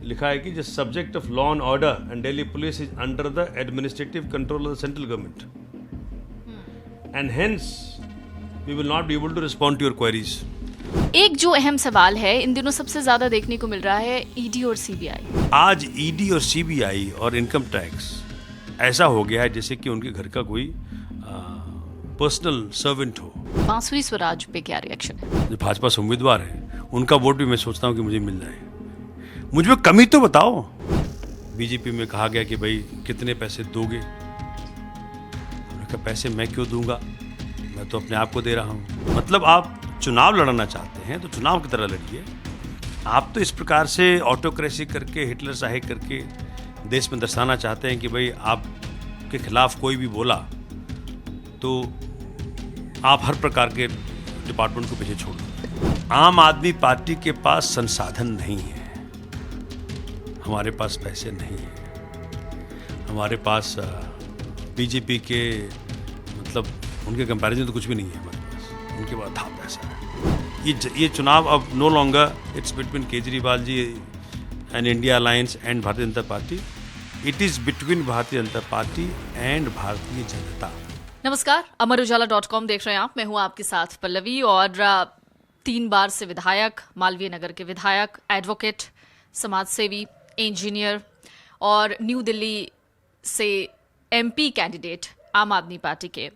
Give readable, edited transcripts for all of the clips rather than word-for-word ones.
लिखा है कि the subject of law and order and Delhi police is under the administrative control of the central government and hence we will not be able to respond to your queries. एक जो अहम सवाल है इन दिनों सबसे ज्यादा देखने को मिल रहा है ईडी और सीबीआई। आज ईडी और सीबीआई और इनकम टैक्स ऐसा हो गया है जैसे कि उनके घर का कोई पर्सनल सर्वेंट हो। बांसुरी स्वराज पे क्या रिएक्शन है? जो भाजपा से उम्मीदवार है उनका वोट भी मैं सोचता हूँ कि मुझे मिल जाए। मुझ में कमी तो बताओ। बीजेपी में कहा गया कि भाई कितने पैसे दोगे? उन्होंने कहा पैसे मैं क्यों दूंगा, मैं तो अपने आप को दे रहा हूँ। मतलब आप चुनाव लड़ना चाहते हैं तो चुनाव की तरह लड़िए। आप तो इस प्रकार से ऑटोक्रेसी करके हिटलर शाही करके देश में दर्शाना चाहते हैं कि भाई आपके खिलाफ कोई भी बोला तो आप हर प्रकार के डिपार्टमेंट को पीछे छोड़ दो। आम आदमी पार्टी के पास संसाधन नहीं है, हमारे पास पैसे नहीं है, हमारे पास बीजेपी के मतलब उनके कंपैरिजन तो कुछ भी नहीं है हमारे पास, उनके पास था पैसा है। ये चुनाव अब no longer it's between Kejriwal ji and India alliance and Bharatiya Janata party, it is between भारतीय जनता पार्टी एंड भारतीय जनता। नमस्कार, अमरउजाला.com देख रहे हैं आप। मैं हूं आपके साथ पल्लवी और 3 बार से विधायक, मालवीय नगर के विधायक, एडवोकेट, समाजसेवी, इंजीनियर और न्यू दिल्ली से एमपी कैंडिडेट आम आदमी पार्टी के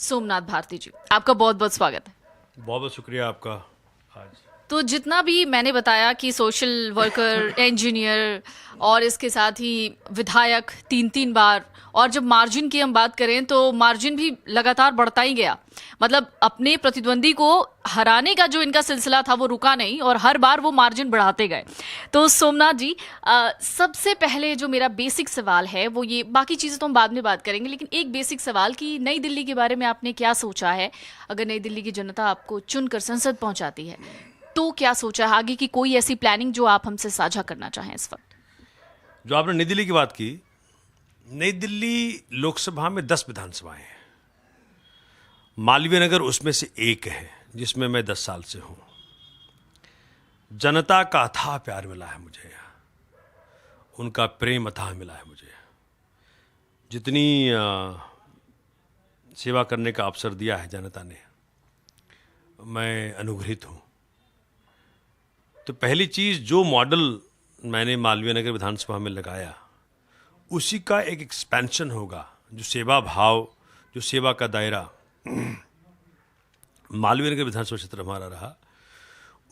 सोमनाथ भारती जी, आपका बहुत बहुत स्वागत है। बहुत बहुत शुक्रिया आपका। आज तो जितना भी मैंने बताया कि सोशल वर्कर, इंजीनियर और इसके साथ ही विधायक 3 बार, और जब मार्जिन की हम बात करें तो मार्जिन भी लगातार बढ़ता ही गया। मतलब अपने प्रतिद्वंदी को हराने का जो इनका सिलसिला था वो रुका नहीं और हर बार वो मार्जिन बढ़ाते गए। तो सोमनाथ जी, सबसे पहले जो मेरा बेसिक सवाल है वो ये, बाकी चीज़ें तो हम बाद में बात करेंगे, लेकिन एक बेसिक सवाल कि नई दिल्ली के बारे में आपने क्या सोचा है? अगर नई दिल्ली की जनता आपको चुनकर संसद पहुंचाती है तो क्या सोचा है आगे की? कोई ऐसी प्लानिंग जो आप हमसे साझा करना चाहें इस वक्त? जो आपने नई दिल्ली की बात की, नई दिल्ली लोकसभा में 10 विधानसभाएं हैं, मालवीय नगर उसमें से एक है जिसमें मैं 10 साल से हूं। जनता का अथाह प्यार मिला है मुझे यहाँ, उनका प्रेम अथाह मिला है मुझे। जितनी सेवा करने का अवसर दिया है जनता ने, मैं अनुग्रहित हूं। तो पहली चीज, जो मॉडल मैंने मालवीय नगर विधानसभा में लगाया उसी का एक एक्सपेंशन होगा। जो सेवा भाव, जो सेवा का दायरा मालवीय नगर विधानसभा क्षेत्र हमारा रहा,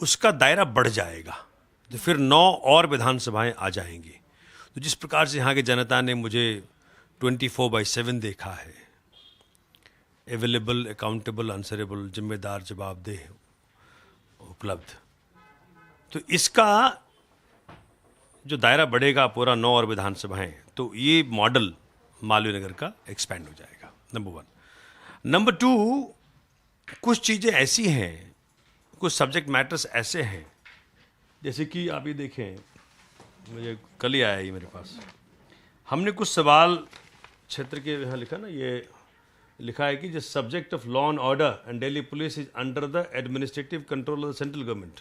उसका दायरा बढ़ जाएगा। तो फिर 9 और विधानसभाएं आ जाएंगी। तो जिस प्रकार से यहाँ की जनता ने मुझे 24/7 देखा है, अवेलेबल, अकाउंटेबल, आंसरेबल, जिम्मेदार, जवाबदेह, उपलब्ध, तो इसका जो दायरा बढ़ेगा पूरा 9 और विधानसभाएं, तो ये मॉडल मालवीय नगर का एक्सपैंड हो जाएगा। नंबर 1। नंबर 2, कुछ चीज़ें ऐसी हैं, कुछ सब्जेक्ट मैटर्स ऐसे हैं, जैसे कि आप ये देखें, मुझे कल ही आया ये मेरे पास, हमने कुछ सवाल क्षेत्र के यहाँ लिखा ना, ये लिखा है कि the subject of law and order and Delhi police is under the administrative control of the central government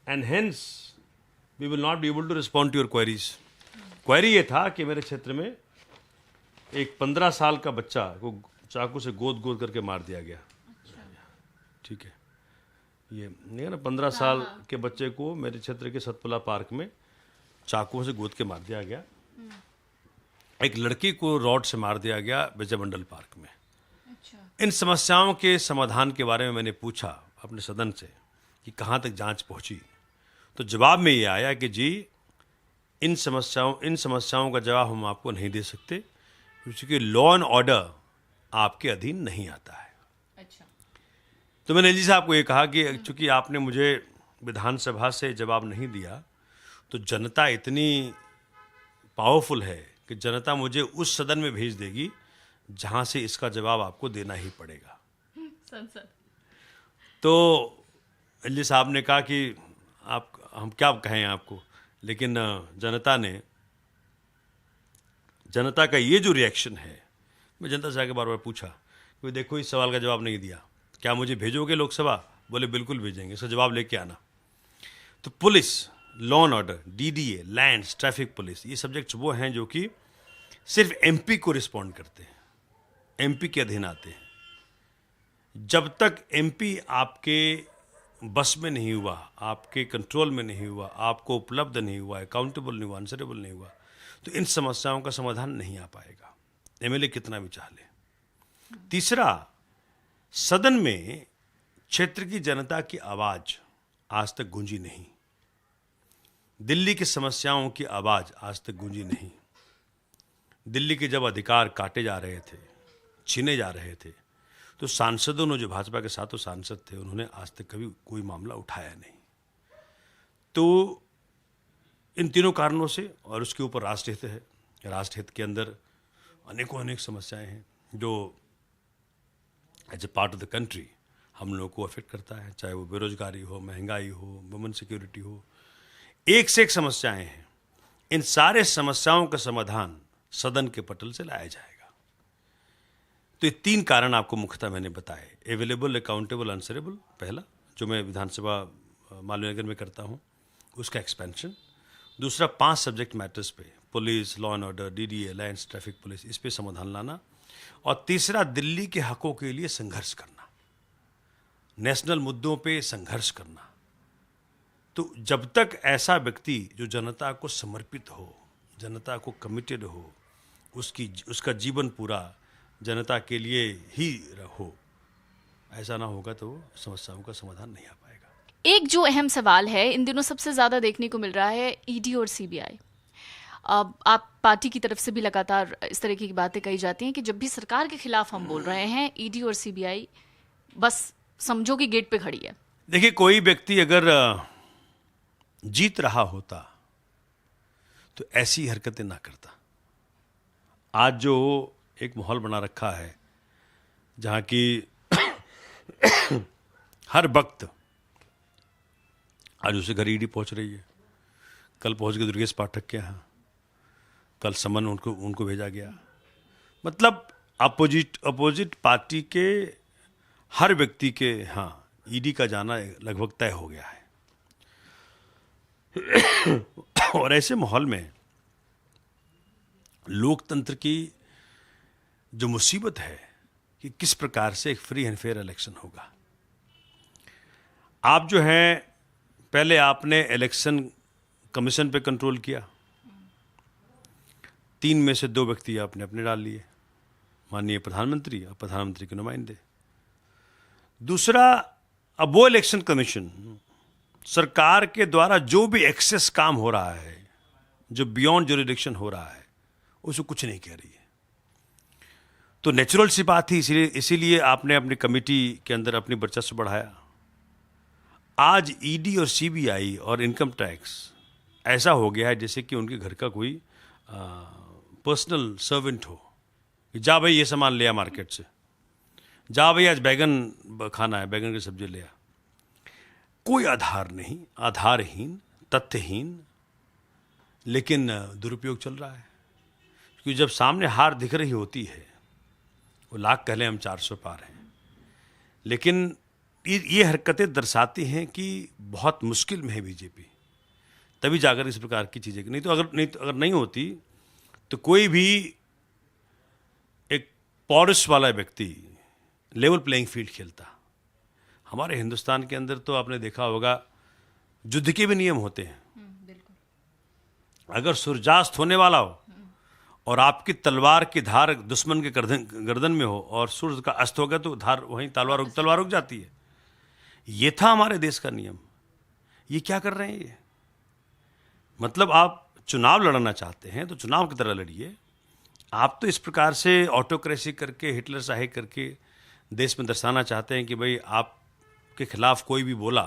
and hence we will not be able to respond to your queries. Query ये था कि मेरे क्षेत्र में एक 15 साल का बच्चा को चाकू से गोद गोद करके मार दिया गया। ठीक है, ये नहीं है ना, 15 साल के बच्चे को मेरे क्षेत्र के सतपुला पार्क में चाकुओं से गोद के मार दिया गया। एक लड़की को रॉड से मार दिया गया विजय मंडल पार्क में। इन समस्याओं के समाधान के बारे में मैंने पूछा अपने सदन से कि कहाँ तक जांच पहुंची, तो जवाब में ये आया कि जी इन समस्याओं का जवाब हम आपको नहीं दे सकते क्योंकि लॉ एंड ऑर्डर आपके अधीन नहीं आता है। अच्छा। तो मैंने जी साहब को ये कहा कि चूंकि आपने मुझे विधानसभा से जवाब नहीं दिया, तो जनता इतनी पावरफुल है कि जनता मुझे उस सदन में भेज देगी जहां से इसका जवाब आपको देना ही पड़ेगा। संसद। तो एलजी साहब ने कहा कि हम क्या कहें आपको, लेकिन जनता का ये जो रिएक्शन है, मैं जनता से आके बार बार पूछा कि देखो इस सवाल का जवाब नहीं दिया, क्या मुझे भेजोगे लोकसभा? बोले बिल्कुल भेजेंगे, इसका जवाब लेके आना। तो police law and order, DDA, lands, traffic police, ये सब्जेक्ट्स वो हैं जो कि सिर्फ एमपी को रिस्पॉन्ड करते हैं, एमपी के अधीन आते हैं। जब तक एमपी आपके बस में नहीं हुआ, आपके कंट्रोल में नहीं हुआ, आपको उपलब्ध नहीं हुआ, अकाउंटेबल नहीं हुआ, आंसरेबल नहीं हुआ, तो इन समस्याओं का समाधान नहीं आ पाएगा, एमएलए कितना भी चाह ले। तीसरा, सदन में क्षेत्र की जनता की आवाज आज तक गूंजी नहीं, दिल्ली की समस्याओं की आवाज आज तक गूंजी नहीं। दिल्ली के जब अधिकार काटे जा रहे थे, छीने जा रहे थे, तो सांसदों ने, जो भाजपा के साथों सांसद थे, उन्होंने आज तक कभी कोई मामला उठाया नहीं। तो इन तीनों कारणों से, और उसके ऊपर राष्ट्रहित है, राष्ट्रहित के अंदर अनेकों अनेक समस्याएं हैं जो as a part of the country हम लोगों को अफेक्ट करता है, चाहे वो बेरोजगारी हो, महंगाई हो, वुमेन सिक्योरिटी हो, एक से एक समस्याएं हैं। इन सारे समस्याओं का समाधान सदन के पटल से लाया जाएगा। तो ये 3 कारण आपको मुख्यतः मैंने बताए, अवेलेबल, अकाउंटेबल, आंसरेबल, पहला जो मैं विधानसभा मालवीय नगर में करता हूँ उसका एक्सपेंशन। दूसरा, 5 सब्जेक्ट मैटर्स पे, police, law and order, DDA, lands, traffic police, इस पे समाधान लाना। और तीसरा, दिल्ली के हकों के लिए संघर्ष करना, नेशनल मुद्दों पे संघर्ष करना। तो जब तक ऐसा व्यक्ति जो जनता को समर्पित हो, जनता को कमिटेड हो, उसका जीवन पूरा जनता के लिए ही हो, ऐसा ना होगा तो समस्याओं का समाधान नहीं आ पाएगा। एक जो अहम सवाल है इन दिनों सबसे ज़्यादा देखने को मिल रहा है, ईडी और सीबीआई। अब आप पार्टी की तरफ से भी लगातार इस तरह की बातें कही जाती हैं कि जब भी सरकार के खिलाफ हम बोल रहे हैं, ईडी और सीबीआई बस समझो कि गेट पे खड़ी है। देखिए, कोई व्यक्ति अगर जीत रहा होता तो ऐसी हरकतें ना करता। आज जो एक माहौल बना रखा है जहाँ की हर वक्त आज उसे घर ईडी पहुंच रही है, कल पहुंच गए दुर्गेश पाठक के यहाँ, कल समन उनको भेजा गया। मतलब अपोजिट पार्टी के हर व्यक्ति के यहाँ ईडी का जाना लगभग तय हो गया है। और ऐसे माहौल में लोकतंत्र की जो मुसीबत है कि किस प्रकार से एक फ्री एंड फेयर इलेक्शन होगा। आप जो हैं, पहले आपने इलेक्शन कमीशन पे कंट्रोल किया, 3 में से 2 व्यक्ति आपने अपने डाल लिए, माननीय प्रधानमंत्री और प्रधानमंत्री के नुमाइंदे। दूसरा, अब वो इलेक्शन कमीशन सरकार के द्वारा जो भी एक्सेस काम हो रहा है, जो बियॉन्ड ज्यूरिडिक्शन हो रहा है, उसको कुछ नहीं कह रही है। तो नेचुरल सी बात थी, इसीलिए आपने अपनी कमेटी के अंदर अपनी वर्चस्व बढ़ाया। आज ईडी और सीबीआई और इनकम टैक्स ऐसा हो गया है जैसे कि उनके घर का कोई पर्सनल सर्वेंट हो कि जा भाई ये सामान ले आ मार्केट से, जा भाई आज बैगन खाना है, बैगन की सब्जी ले आ। कोई आधार नहीं, आधारहीन, तथ्यहीन, लेकिन दुरुपयोग चल रहा है। क्योंकि जब सामने हार दिख रही होती है, वो लाख कह लें हम 400 पार हैं, लेकिन ये हरकतें दर्शाती हैं कि बहुत मुश्किल में है बीजेपी, तभी जाकर इस प्रकार की चीज़ें। नहीं तो अगर नहीं होती तो कोई भी एक पॉलिश वाला व्यक्ति लेवल प्लेइंग फील्ड खेलता। हमारे हिंदुस्तान के अंदर तो आपने देखा होगा युद्ध के भी नियम होते हैं। अगर सूर्यास्त होने वाला हो और आपकी तलवार की धार दुश्मन के गर्दन में हो और सूर्य का अस्त हो गया तो धार वहीं तलवार रुक जाती है। ये था हमारे देश का नियम। ये क्या कर रहे हैं ये? मतलब आप चुनाव लड़ना चाहते हैं तो चुनाव की तरह लड़िए। आप तो इस प्रकार से ऑटोक्रेसी करके, हिटलर शाही करके देश में दर्शाना चाहते हैं कि भाई आपके खिलाफ कोई भी बोला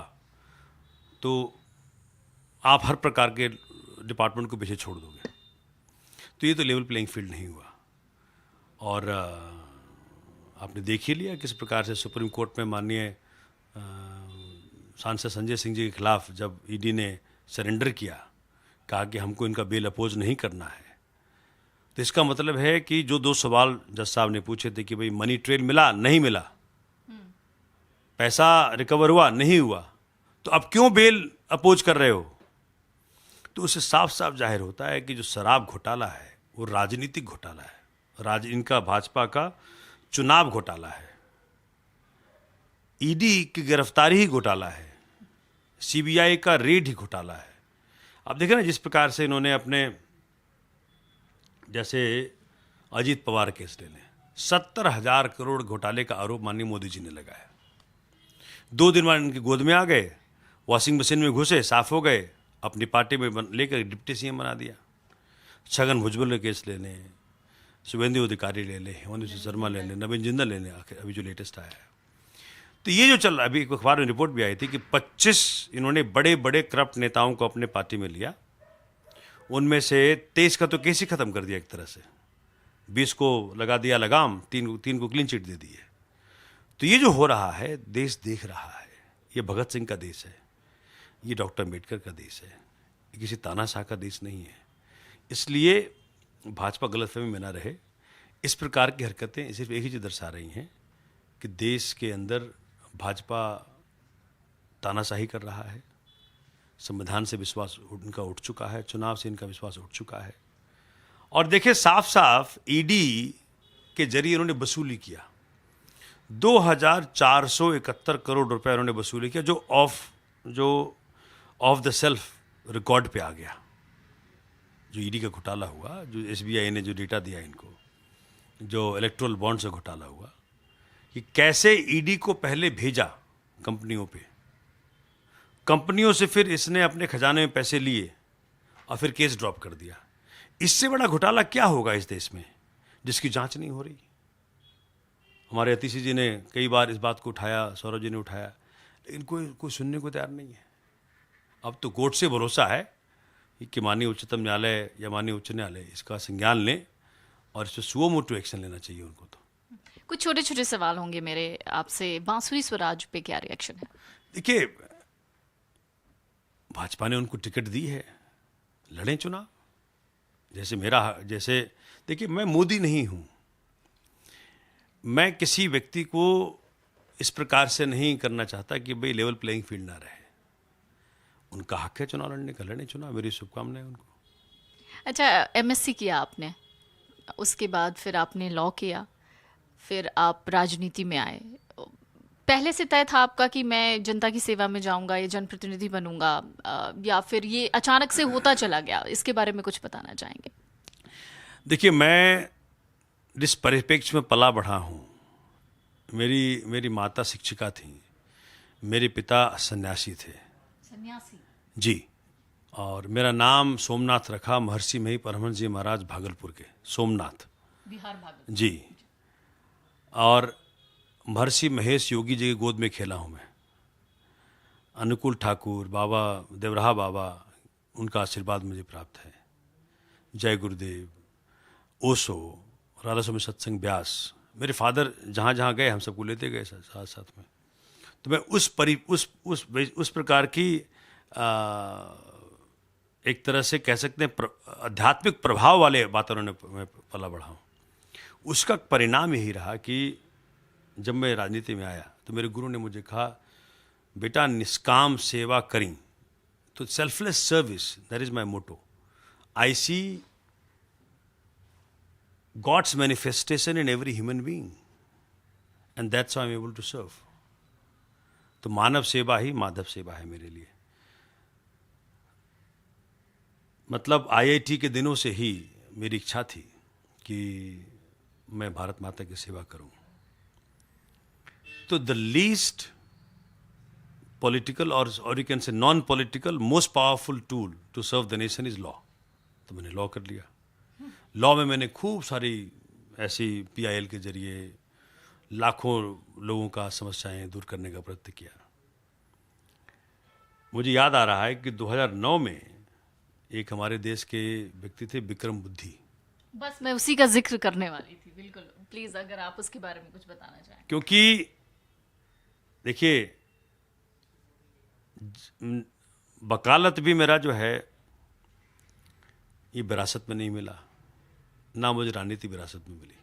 तो आप हर प्रकार के डिपार्टमेंट को पीछे छोड़ दोगे। तो ये तो लेवल प्लेइंग फील्ड नहीं हुआ। और आपने देख ही लिया किस प्रकार से सुप्रीम कोर्ट में माननीय सांसद संजय सिंह जी के खिलाफ जब ईडी ने सरेंडर किया, कहा कि हमको इनका बेल अपोज नहीं करना है, तो इसका मतलब है कि जो 2 सवाल जज साहब ने पूछे थे कि भाई मनी ट्रेल मिला नहीं मिला, पैसा रिकवर हुआ नहीं हुआ, तो अब क्यों बेल अपोज कर रहे हो? तो उससे साफ साफ जाहिर होता है कि जो शराब घोटाला है वो राजनीतिक घोटाला है। इनका भाजपा का चुनाव घोटाला है, ईडी की गिरफ्तारी ही घोटाला है, सीबीआई का रेड ही घोटाला है। अब देखें ना जिस प्रकार से इन्होंने अपने, जैसे अजीत पवार केस ले लें, 70,000 करोड़ घोटाले का आरोप माननीय मोदी जी ने लगाया। 2 दिन बाद इनकी गोद में आ गए, वॉशिंग मशीन में घुसे, साफ हो गए, अपनी पार्टी में लेकर डिप्टी सीएम बना दिया। छगन भुजबल के केस ले लें, शुभेंदु अधिकारी ले लें, हेमंत शर्मा ले लें, नवीन जिंदल ले लें, अभी जो लेटेस्ट आया है। तो ये जो चल रहा है, अभी एक अखबार में रिपोर्ट भी आई थी कि 25 इन्होंने बड़े बड़े करप्ट नेताओं को अपने पार्टी में लिया। उनमें से 23 का तो केस ही खत्म कर दिया एक तरह से, 20 को लगा दिया लगाम, 3 को क्लीन चिट दे दी है। तो ये जो हो रहा है, देश देख रहा है। ये भगत सिंह का देश है, ये डॉक्टर अम्बेडकर का देश है, ये किसी तानाशाह का देश नहीं है। इसलिए भाजपा गलतफहमी में ना रहे। इस प्रकार की हरकतें सिर्फ एक ही चीज़ दर्शा रही हैं कि देश के अंदर भाजपा तानाशाही कर रहा है, संविधान से विश्वास उनका उठ चुका है, चुनाव से इनका विश्वास उठ चुका है। और देखिए साफ साफ ईडी के जरिए उन्होंने वसूली किया, 2,471 करोड़ रुपए उन्होंने वसूली किया, जो ऑफ द सेल्फ रिकॉर्ड पे आ गया। जो ईडी का घोटाला हुआ, जो एसबीआई ने जो डेटा दिया इनको, जो इलेक्ट्रल बॉन्ड से घोटाला हुआ, कि कैसे ईडी को पहले भेजा कंपनियों पे, कंपनियों से फिर इसने अपने खजाने में पैसे लिए और फिर केस ड्रॉप कर दिया। इससे बड़ा घोटाला क्या होगा इस देश में जिसकी जांच नहीं हो रही? हमारे अतिशी जी ने कई बार इस बात को उठाया, सौरभ जी ने उठाया, लेकिन कोई सुनने को तैयार नहीं है। अब तो कोर्ट से भरोसा है कि माननीय उच्चतम न्यायालय या माननीय उच्च न्यायालय इसका संज्ञान लें और इस पर सुओ मोटो एक्शन लेना चाहिए उनको। तो कुछ छोटे छोटे सवाल होंगे मेरे आपसे। बांसुरी स्वराज पे क्या रिएक्शन है? देखिए, भाजपा ने उनको टिकट दी है, लड़ें चुनाव। जैसे देखिए, मैं मोदी नहीं हूं, मैं किसी व्यक्ति को इस प्रकार से नहीं करना चाहता कि भाई लेवल प्लेइंग फील्ड ना रहे। उनका हक है चुनाव लड़ने का, लड़ने चुनाव, मेरी शुभकामनाएं उनको। अच्छा, एमएससी किया आपने, उसके बाद फिर आपने लॉ किया, फिर आप राजनीति में आए। पहले से तय था आपका कि मैं जनता की सेवा में जाऊंगा, ये जनप्रतिनिधि बनूंगा, या फिर ये अचानक से होता चला गया? इसके बारे में कुछ बताना चाहेंगे? देखिए, मैं जिस परिप्रेक्ष्य में पला बढ़ा हूँ, मेरी माता शिक्षिका थी, मेरे पिता सन्यासी थे। सन्यासी? जी। और मेरा नाम सोमनाथ रखा महर्षि मही परमहंस जी महाराज भागलपुर के, सोमनाथ, बिहार भागलपुर जी। और महर्षि महेश योगी जी की गोद में खेला हूँ मैं। अनुकूल ठाकुर बाबा, देवराहा बाबा, उनका आशीर्वाद मुझे प्राप्त है। जय गुरुदेव, ओशो, राधा स्वामी सत्संग व्यास, मेरे फादर जहाँ जहाँ गए हम सबको लेते गए साथ साथ में। तो मैं उस प्रकार की एक तरह से कह सकते हैं आध्यात्मिक प्रभाव वाले वातावरण में पला बढ़ा हूँ। उसका परिणाम यही रहा कि जब मैं राजनीति में आया तो मेरे गुरु ने मुझे कहा, बेटा निष्काम सेवा करें, तो selfless service, that is my motto. I see God's manifestation in every human being, and that's how I'm able to serve. तो मानव सेवा ही माधव सेवा है मेरे लिए। मतलब आईआईटी के दिनों से ही मेरी इच्छा थी कि मैं भारत माता की सेवा करूं। तो द लीस्ट पॉलिटिकल और you can say non political most powerful tool to serve the nation is law. तो मैंने लॉ कर लिया। लॉ में मैंने खूब सारी ऐसी पीआईएल के जरिए लाखों लोगों का समस्याएं दूर करने का प्रयत्न किया। मुझे याद आ रहा है कि 2009 में एक हमारे देश के व्यक्ति थे विक्रम बुद्धि। बस मैं उसी का जिक्र करने वाली थी, बिल्कुल। प्लीज अगर आप उसके बारे में कुछ बताना चाहें। क्योंकि देखिए, वकालत भी मेरा जो है ये विरासत में नहीं मिला, ना मुझे राजनीति विरासत में मिली।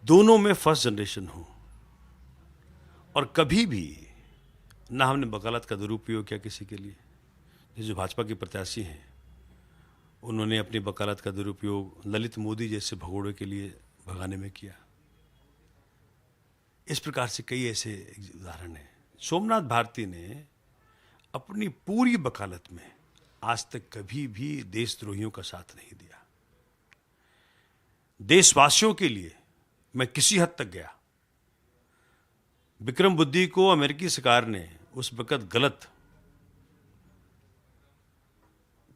दोनों में फर्स्ट जनरेशन हूं और कभी भी ना हमने वकालत का दुरुपयोग किया किसी के लिए। जो भाजपा के प्रत्याशी हैं उन्होंने अपनी वकालत का दुरुपयोग ललित मोदी जैसे भगोड़े के लिए भगाने में किया। इस प्रकार से कई ऐसे उदाहरण हैं। सोमनाथ भारती ने अपनी पूरी वकालत में आज तक कभी भी देशद्रोहियों का साथ नहीं दिया। देशवासियों के लिए मैं किसी हद तक गया। विक्रम बुद्धि को अमेरिकी सरकार ने उस वक्त गलत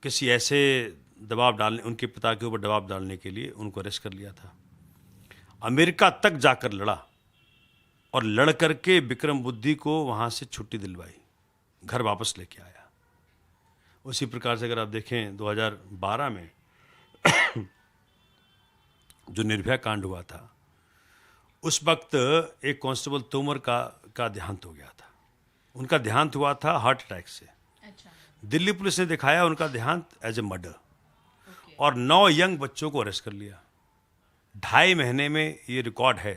किसी ऐसे दबाव डालने, उनके पिता के ऊपर दबाव डालने के लिए उनको अरेस्ट कर लिया था। अमेरिका तक जाकर लड़ा और लड़ करके विक्रम बुद्धि को वहां से छुट्टी दिलवाई, घर वापस लेके आया। उसी प्रकार से अगर आप देखें 2012 में जो निर्भया कांड हुआ था, उस वक्त एक कांस्टेबल तोमर का देहांत हो गया था। उनका देहांत हुआ था हार्ट अटैक से। अच्छा। दिल्ली पुलिस ने दिखाया उनका देहांत एज ए मर्डर और 9 यंग बच्चों को अरेस्ट कर लिया। 2.5 महीने में ये रिकॉर्ड है।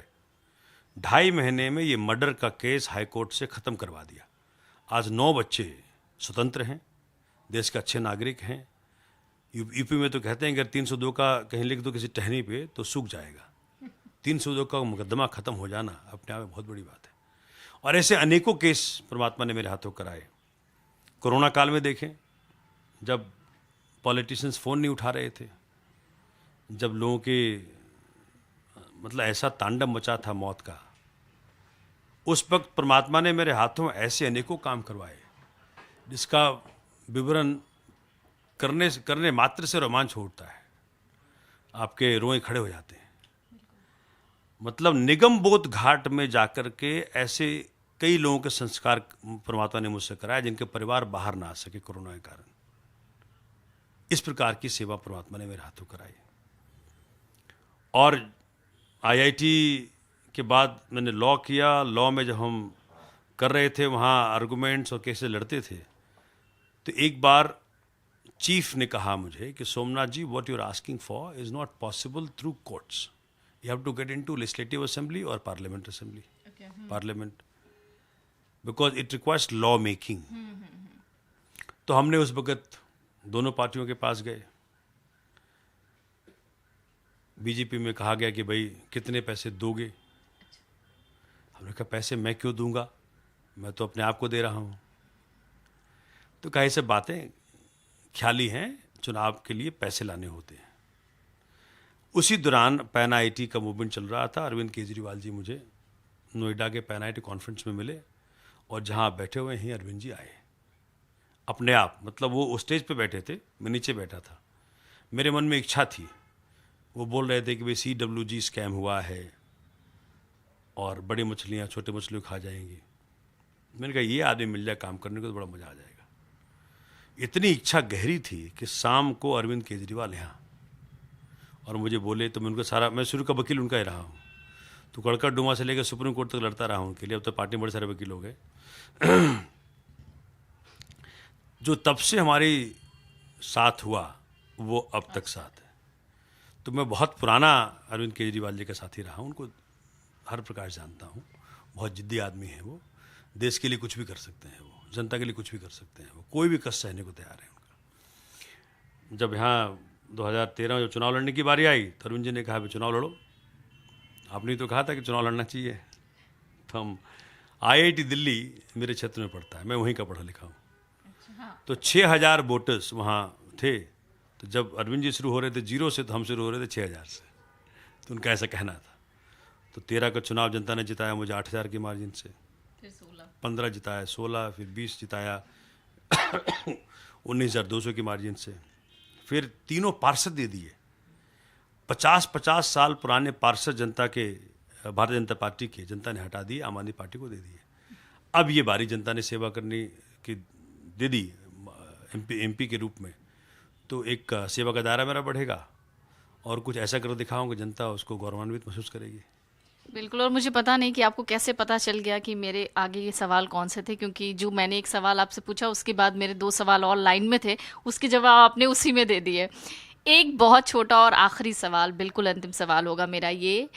2.5 महीने में ये मर्डर का केस हाईकोर्ट से खत्म करवा दिया। आज 9 बच्चे स्वतंत्र हैं, देश के अच्छे नागरिक हैं। यूपी में तो कहते हैं अगर 302 का कहीं लिख दो किसी टहनी पे तो सूख जाएगा। 302 का मुकदमा खत्म हो जाना अपने आप में बहुत बड़ी बात है। और ऐसे अनेकों केस परमात्मा ने मेरे हाथों कराए। कोरोना काल में देखें, जब पॉलिटिशियंस फ़ोन नहीं उठा रहे थे, जब लोगों के मतलब ऐसा तांडव मचा था मौत का, उस वक्त परमात्मा ने मेरे हाथों ऐसे अनेकों काम करवाए जिसका विवरण करने मात्र से रोमांच उठता है, आपके रोए खड़े हो जाते हैं। मतलब निगम बोध घाट में जाकर के ऐसे कई लोगों के संस्कार परमात्मा ने मुझसे कराया जिनके परिवार बाहर ना आ सके कोरोना के कारण। इस प्रकार की सेवा परमात्मा ने मेरे हाथों कराई। और आईआईटी के बाद मैंने लॉ किया। लॉ में जब हम कर रहे थे वहाँ आर्गूमेंट्स और केसेस लड़ते थे, तो एक बार चीफ ने कहा मुझे कि Somnath ji, what you are asking for is not possible through courts, you have to get into legislative assembly और parliament assembly, parliament, because it requires law making. तो हमने उस वक्त दोनों पार्टियों के पास गए। बीजेपी में कहा गया कि भाई कितने पैसे दोगे। हमने कहा पैसे मैं क्यों दूंगा, मैं तो अपने आप को दे रहा हूँ। तो कहा ये सब बातें ख्याली हैं, चुनाव के लिए पैसे लाने होते हैं। उसी दौरान पैन आईटी का मूवमेंट चल रहा था। अरविंद केजरीवाल जी मुझे नोएडा के पैन आईटी कॉन्फ्रेंस में मिले और जहाँ आप बैठे हुए हैं अरविंद जी आए अपने आप। मतलब वो स्टेज पे बैठे थे, मैं नीचे बैठा था। मेरे मन में इच्छा थी। वो बोल रहे थे कि भाई CWG स्कैम हुआ है और बड़ी मछलियाँ छोटे मछलियों खा जाएंगी। मैंने कहा ये आदमी मिल जाए काम करने को तो बड़ा मज़ा आ जाएगा। इतनी इच्छा गहरी थी कि शाम को अरविंद केजरीवाल यहाँ और मुझे बोले, तो मैं उनका सारा, मैं शुरू का वकील उनका ही रहा हूँ, तो कड़कड़ डुमा से लेकर सुप्रीम कोर्ट तक लड़ता रहा हूँ उनके लिए। अब तो पार्टी में बड़े सारे वकील हो गए जो तब से हमारी साथ हुआ वो अब तक साथ है। तो मैं बहुत पुराना अरविंद केजरीवाल जी का साथी रहा हूँ, उनको हर प्रकार से जानता हूँ। बहुत जिद्दी आदमी है वो, देश के लिए कुछ भी कर सकते हैं, वो जनता के लिए कुछ भी कर सकते हैं, वो कोई भी कष्ट सहने को तैयार है उनका। जब यहाँ 2013 में जब चुनाव लड़ने की बारी आई तो अरविंद जी ने कहा भाई चुनाव लड़ो, आपने तो कहा था कि चुनाव लड़ना चाहिए। तो हम IIT दिल्ली मेरे क्षेत्र में पड़ता है, मैं वहीं का पढ़ा लिखा हूँ। तो 6000 वोटर्स वहाँ थे। तो जब अरविंद जी शुरू हो रहे थे 0 से, तो हम शुरू हो रहे थे 6000 से। तो उनका ऐसा कहना था। तो 13 का चुनाव जनता ने जिताया मुझे 8000 की मार्जिन से, फिर 16, 15 जिताया, 16, फिर 20 जिताया 19,200 की मार्जिन से। फिर तीनों पार्षद दे दिए। 50-50 साल पुराने पार्षद जनता के, भारतीय जनता पार्टी के, जनता ने हटा दिए, आम आदमी पार्टी को दे दिए। अब ये बारी जनता ने सेवा करने की दे दी MP के रूप में। तो एक सेवा का दायरा मेरा बढ़ेगा और कुछ ऐसा कर दिखाऊंगा जनता उसको गौरवान्वित महसूस करेगी। बिल्कुल। और मुझे पता नहीं कि आपको कैसे पता चल गया कि मेरे आगे ये सवाल कौन से थे, क्योंकि जो मैंने एक सवाल आपसे पूछा उसके बाद मेरे 2 सवाल और लाइन में थे, उसके जवाब आपने उसी में दे दिए। एक बहुत छोटा और आखिरी सवाल, बिल्कुल अंतिम सवाल होगा मेरा ये,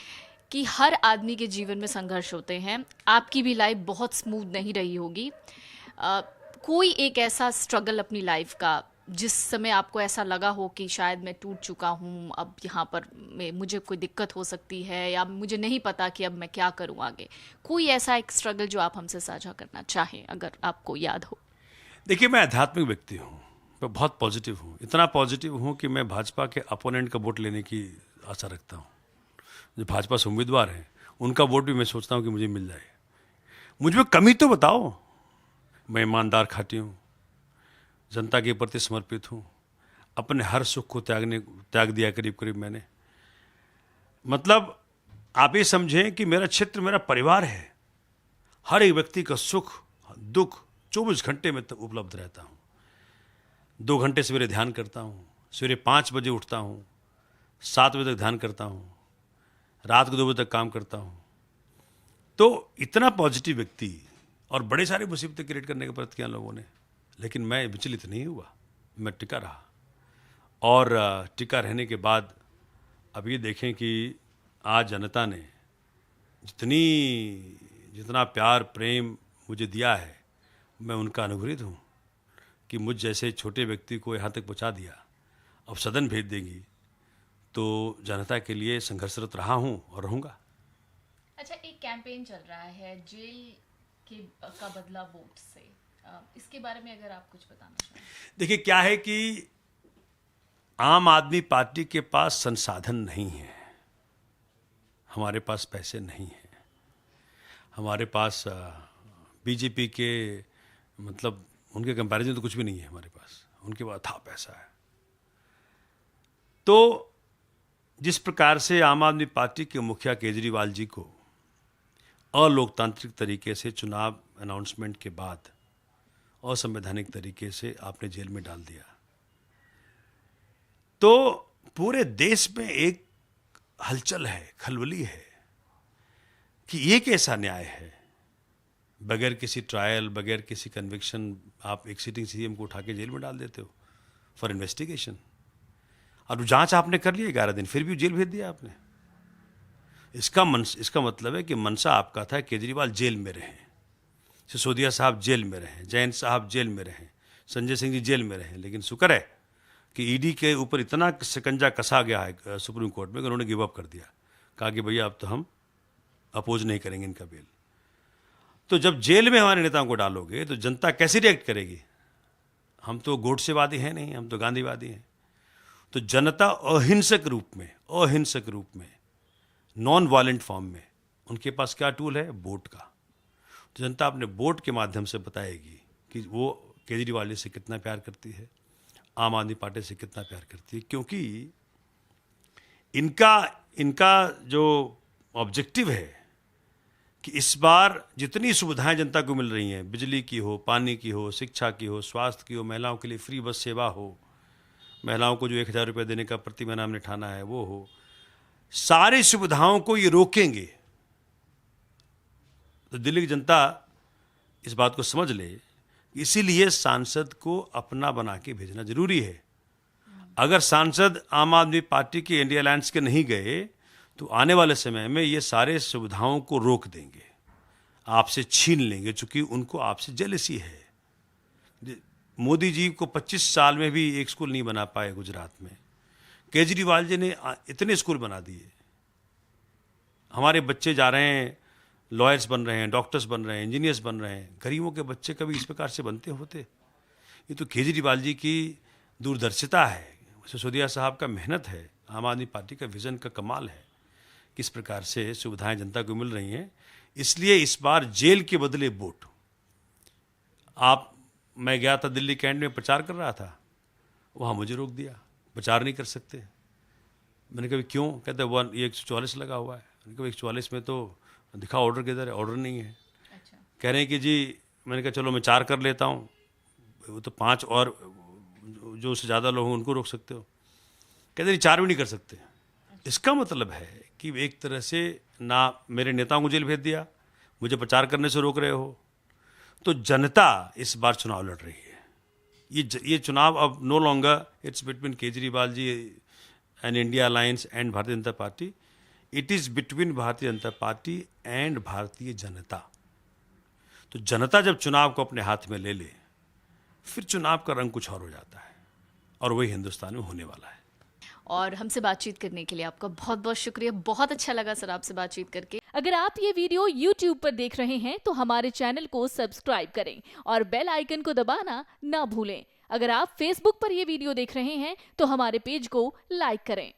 कि हर आदमी के जीवन में संघर्ष होते हैं। आपकी भी लाइफ बहुत स्मूथ नहीं रही होगी। कोई एक ऐसा स्ट्रगल अपनी लाइफ का जिस समय आपको ऐसा लगा हो कि शायद मैं टूट चुका हूँ, अब यहाँ पर मुझे कोई दिक्कत हो सकती है, या मुझे नहीं पता कि अब मैं क्या करूँ आगे, कोई ऐसा एक स्ट्रगल जो आप हमसे साझा करना चाहें अगर आपको याद हो? देखिए, मैं आध्यात्मिक व्यक्ति हूँ, मैं बहुत पॉजिटिव हूँ, इतना पॉजिटिव हूँ कि मैं भाजपा के अपोनेंट का वोट लेने की आशा रखता हूँ। जो भाजपा से उम्मीदवार हैं उनका वोट भी मैं सोचता हूँ कि मुझे मिल जाए। मुझ में कमी तो बताओ। मैं ईमानदार खाती हूँ, जनता के प्रति समर्पित हूँ, अपने हर सुख को त्याग दिया करीब करीब मैंने। मतलब आप ये समझें कि मेरा क्षेत्र मेरा परिवार है। हर एक व्यक्ति का सुख दुख 24 घंटे में उपलब्ध रहता हूँ। 2 घंटे सवेरे ध्यान करता हूँ, सवेरे 5 बजे उठता हूँ, 7 बजे तक ध्यान करता हूँ, रात को 2 बजे तक काम करता हूँ। तो इतना पॉजिटिव व्यक्ति, और बड़े सारे मुसीबतें क्रिएट करने का प्रयत्न किया लोगों ने, लेकिन मैं विचलित नहीं हुआ, मैं टिका रहा। और टिका रहने के बाद अब ये देखें कि आज जनता ने जितना प्यार प्रेम मुझे दिया है, मैं उनका अनुग्रहित हूँ कि मुझ जैसे छोटे व्यक्ति को यहाँ तक पहुँचा दिया। अब सदन भेज देंगी तो जनता के लिए संघर्षरत रहा हूँ और रहूँगा। अच्छा, एक कैंपेन चल रहा है जेल का बदला वोट से, इसके बारे में अगर आप कुछ बताना चाहें। देखिए, क्या है कि आम आदमी पार्टी के पास संसाधन नहीं है, हमारे पास पैसे नहीं हैं, हमारे पास बीजेपी के मतलब उनके कंपैरिजन तो कुछ भी नहीं है हमारे पास, उनके पास था पैसा है। तो जिस प्रकार से आम आदमी पार्टी के मुखिया केजरीवाल जी को अलोकतांत्रिक तरीके से चुनाव अनाउंसमेंट के बाद असंवैधानिक तरीके से आपने जेल में डाल दिया, तो पूरे देश में एक हलचल है, खलबली है कि ये कैसा न्याय है। बगैर किसी ट्रायल, बगैर किसी कन्विक्शन आप एक सिटिंग सीएम को उठा के जेल में डाल देते हो फॉर इन्वेस्टिगेशन, और जांच आपने कर ली 11 दिन, फिर भी जेल भेज दिया आपने। इसका मतलब है कि मनसा आपका था केजरीवाल जेल में रहें, सिसोदिया साहब जेल में रहें, जयंत साहब जेल में रहें, संजय सिंह जी जेल में रहें। लेकिन शुक्र है कि ईडी के ऊपर इतना शिकंजा कसा गया है सुप्रीम कोर्ट में कि उन्होंने गिव अप कर दिया, कहा कि भैया अब तो हम अपोज नहीं करेंगे इनका बेल। तो जब जेल में हमारे नेताओं को डालोगे तो जनता कैसे रिएक्ट करेगी? हम तो गोडसेवादी हैं नहीं, हम तो गांधीवादी हैं। तो जनता अहिंसक रूप में नॉन वायलेंट फॉर्म में, उनके पास क्या टूल है? वोट का। तो जनता अपने वोट के माध्यम से बताएगी कि वो केजरीवाल जी से कितना प्यार करती है, आम आदमी पार्टी से कितना प्यार करती है, क्योंकि इनका जो ऑब्जेक्टिव है कि इस बार जितनी सुविधाएं जनता को मिल रही हैं, बिजली की हो, पानी की हो, शिक्षा की हो, स्वास्थ्य की हो, महिलाओं के लिए फ्री बस सेवा हो, महिलाओं को जो 1000 रुपये देने का प्रति महीना हमने ठाना है वो हो, सारी सुविधाओं को ये रोकेंगे। तो दिल्ली की जनता इस बात को समझ ले, इसीलिए सांसद को अपना बना के भेजना जरूरी है। अगर सांसद आम आदमी पार्टी के इंडिया अलायंस के नहीं गए तो आने वाले समय में ये सारे सुविधाओं को रोक देंगे, आपसे छीन लेंगे, चूंकि उनको आपसे जेलसी है। मोदी जी को 25 साल में भी एक स्कूल नहीं बना पाए गुजरात में, केजरीवाल जी ने इतने स्कूल बना दिए। हमारे बच्चे जा रहे हैं, लॉयर्स बन रहे हैं, डॉक्टर्स बन रहे हैं, इंजीनियर्स बन रहे हैं। गरीबों के बच्चे कभी इस प्रकार से बनते होते? ये तो केजरीवाल जी की दूरदर्शिता है, सिसोदिया साहब का मेहनत है, आम आदमी पार्टी का विजन का कमाल है, किस प्रकार से सुविधाएं जनता को मिल रही हैं। इसलिए इस बार जेल के बदले वोट। मैं गया था दिल्ली कैंट में, प्रचार कर रहा था, वहाँ मुझे रोक दिया, प्रचार नहीं कर सकते। मैंने कहा क्यों? कहते ये 144 लगा हुआ है। मैंने कहा 144 में तो दिखा ऑर्डर किधर है? ऑर्डर नहीं है। अच्छा। कह रहे हैं कि जी, मैंने कहा चलो मैं 4 कर लेता हूँ, वो तो 5 और जो उससे ज़्यादा लोग हैं उनको रोक सकते हो। कहते नहीं 4 भी नहीं कर सकते। इसका मतलब है कि एक तरह से ना मेरे नेताओं को जेल भेज दिया, मुझे प्रचार करने से रोक रहे हो। तो जनता इस बार चुनाव लड़ रही है। ये चुनाव अब no longer it's between Kejriwal ji and India alliance and Bharatiya Janata party, it is between भारतीय जनता पार्टी एंड भारतीय जनता। तो जनता जब चुनाव को अपने हाथ में ले ले फिर चुनाव का रंग कुछ और हो जाता है, और वही हिंदुस्तान में होने वाला है। और हमसे बातचीत करने के लिए आपका बहुत बहुत शुक्रिया। बहुत अच्छा लगा सर आपसे बातचीत करके। अगर आप ये वीडियो YouTube पर देख रहे हैं तो हमारे चैनल को सब्सक्राइब करें और बेल आइकन को दबाना ना भूलें। अगर आप Facebook पर ये वीडियो देख रहे हैं तो हमारे पेज को लाइक करें।